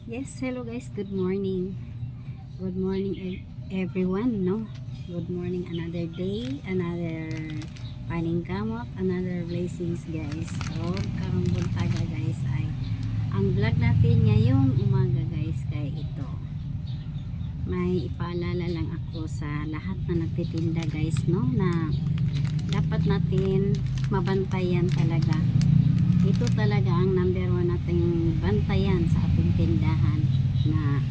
Yes, hello guys, good morning. Good morning everyone, no? Good morning, another day, another paningkamot, another blessings guys. So, karong buntaga guys ay ang vlog natin ngayong umaga guys kay ito. May ipaalala lang ako sa lahat na nagtitinda guys, no? Na dapat natin mabantayan talaga. Ito talaga ang number 1 nating bantayan sa ating tindahan na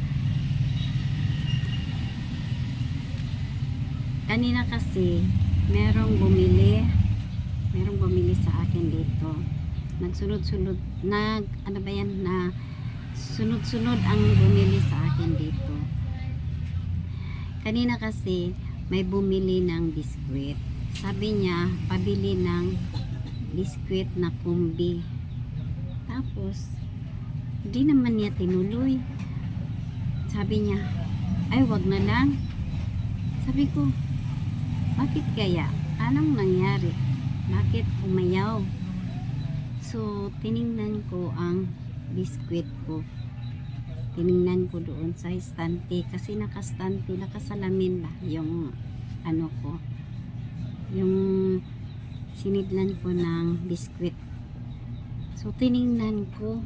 kanina kasi merong bumili sa akin dito. Nagsunod-sunod ano ba yan, na sunod-sunod ang bumili sa akin dito. Kanina kasi may bumili ng biskwit. Sabi niya pabili ng biskwit na kumbi. Tapos di naman niya tinuloy. Sabi niya, ay wag na lang. Sabi ko, bakit kaya? Anong nangyari? Bakit umayaw? So tiningnan ko ang biskwit ko. Tiningnan ko doon sa estante kasi nakasalamin ba yung ano ko, yung sinidlan ko ng biskwit. So tiningnan ko.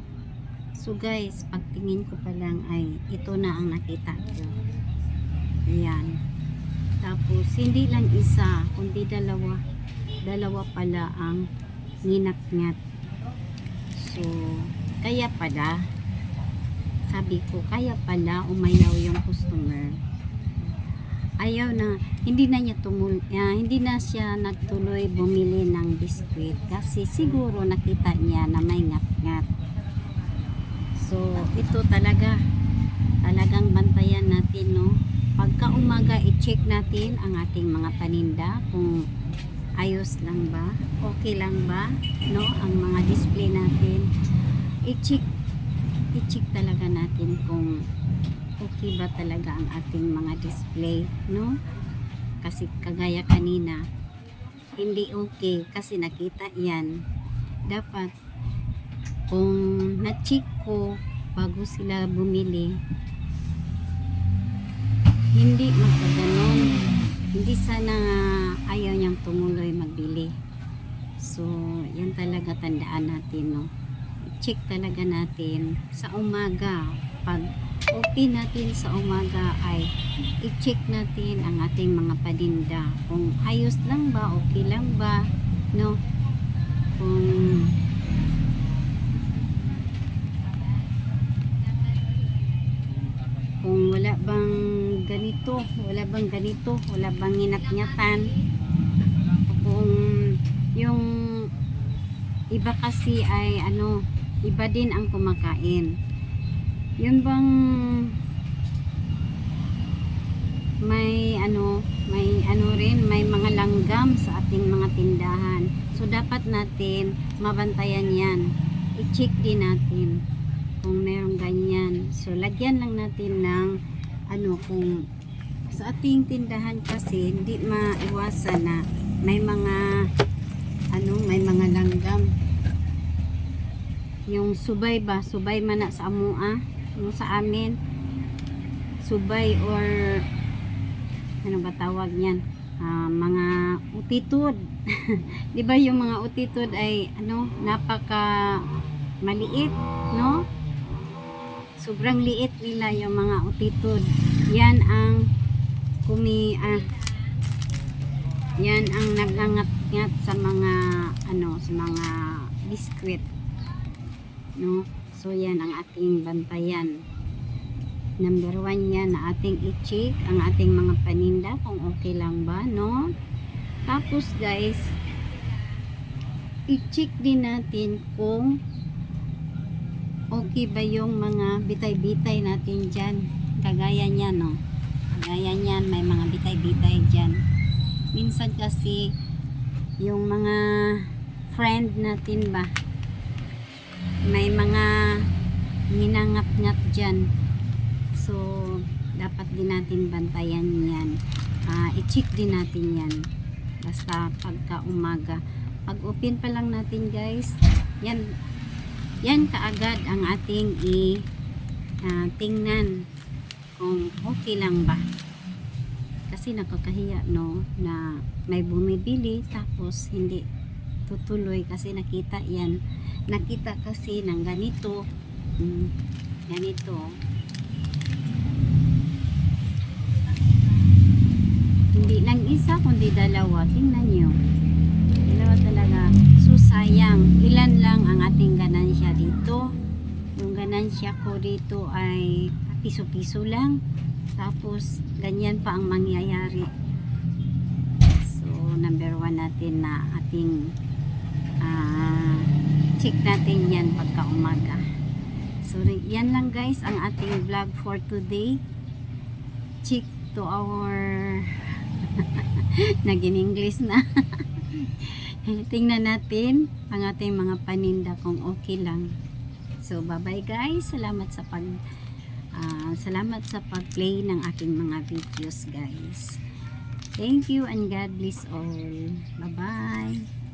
So guys, pagtingin ko pa lang ay ito na ang nakita ko. Ayan. Tapos hindi lang isa, kundi dalawa pala ang ninat-ngat. So kaya pala, sabi ko, kaya pala umayaw yung customer. Ayaw na, hindi na siya nagtuloy bumili ng biskwit kasi siguro nakita niya na may ngat-ngat. So ito talagang bantayan natin, no? Pagka umaga i-check natin ang ating mga paninda kung ayos lang ba, okay lang ba, no? Ang mga display natin i-check talaga natin kung okay ba talaga ang ating mga display, no? Kasi kagaya kanina hindi okay kasi nakita yan. Dapat kung na-check ko bago sila bumili, hindi magkaganon, hindi sana ayaw niyang tumuloy magbili. So yan talaga tandaan natin, no? I-check talaga natin sa umaga. Pag okay natin sa umaga ay i-check natin ang ating mga paninda kung ayos lang ba, okay lang ba, no? Kung wala bang ganito, wala bang nginat-ngatan. Kung yung iba kasi ay iba din ang kumakain. Yun bang may mga langgam sa ating mga tindahan. So dapat natin mabantayan yan. I-check din natin kung merong ganyan. So lagyan lang natin ng kung sa ating tindahan kasi hindi maiwasan na may mga langgam. Yung subay man na sa amua, yung sa amin subay or ano ba tawag niyan, mga utitod. Di ba yung mga utitod ay napaka maliit, no? Sobrang liit nila yung mga utitod. Yan ang yan ang nagangat-ngat sa mga sa mga biskwit, no? So yan ang ating bantayan. Number 1 yan na ating i-check ang ating mga paninda kung okay lang ba, no? Tapos guys, i-check din natin kung okay ba yung mga bitay-bitay natin dyan. Kagaya niyan, no? Kagaya niyan, may mga bitay-bitay dyan. Minsan kasi yung mga friend natin ba, may mga ninangat-ngat dyan. So dapat din natin bantayan yan. I-check din natin yan basta pagka umaga. Pag open pa lang natin guys, yan kaagad ang ating tingnan kung okay lang ba. Kasi nakakahiya, no, na may bumibili tapos hindi tutuloy kasi nakita kasi ng ganito, ganito, hindi lang isa kundi dalawa. Tingnan nyo, dalawa talaga. So sayang, ilan lang ang ating ganansya dito. Yung ganansya ko dito ay piso-piso lang, tapos ganyan pa ang mangyayari. So number 1 natin na ating check natin yan pagka umaga. So yan lang guys ang ating vlog for today. Check to our naging English na. Tingnan natin ang ating mga paninda kung okay lang. So bye bye guys, salamat sa pag-play ng aking mga videos guys. Thank you and God bless all. Bye bye.